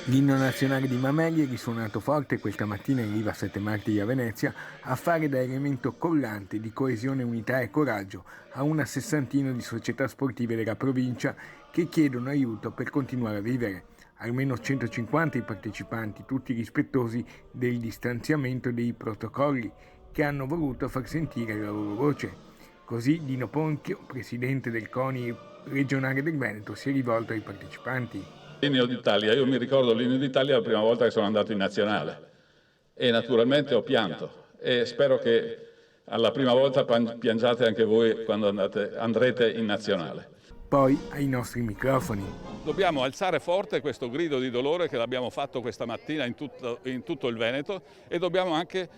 L'inno nazionale di Mameli è risuonato forte questa mattina in Riva Sette Martiri a Venezia a fare da elemento collante di coesione, unità e coraggio a una sessantina di società sportive della provincia che chiedono aiuto per continuare a vivere. Almeno 150 i partecipanti, tutti rispettosi del distanziamento dei protocolli, che hanno voluto far sentire la loro voce. Così Dino Ponchio, presidente del CONI regionale del Veneto, si è rivolto ai partecipanti. L'inno d'Italia, io mi ricordo l'inno d'Italia la prima volta che sono andato in nazionale e naturalmente ho pianto e spero che alla prima volta piangiate anche voi quando andrete in nazionale. Poi ai nostri microfoni. Dobbiamo alzare forte questo grido di dolore che l'abbiamo fatto questa mattina in tutto il Veneto e dobbiamo anche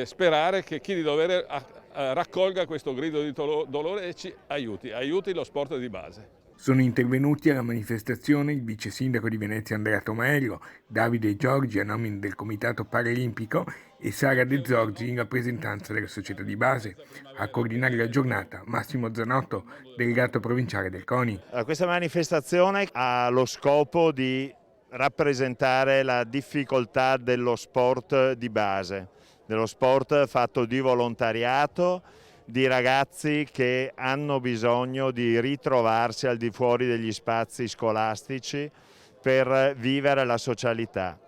sperare che chi di dovere raccolga questo grido di dolore e ci aiuti lo sport di base. Sono intervenuti alla manifestazione il vice sindaco di Venezia Andrea Tomaello, Davide Giorgi a nomine del Comitato Paralimpico e Sara De Zorzi in rappresentanza della società di base. A coordinare la giornata Massimo Zanotto, delegato provinciale del CONI. Questa manifestazione ha lo scopo di rappresentare la difficoltà dello sport di base, dello sport fatto di volontariato, di ragazzi che hanno bisogno di ritrovarsi al di fuori degli spazi scolastici per vivere la socialità.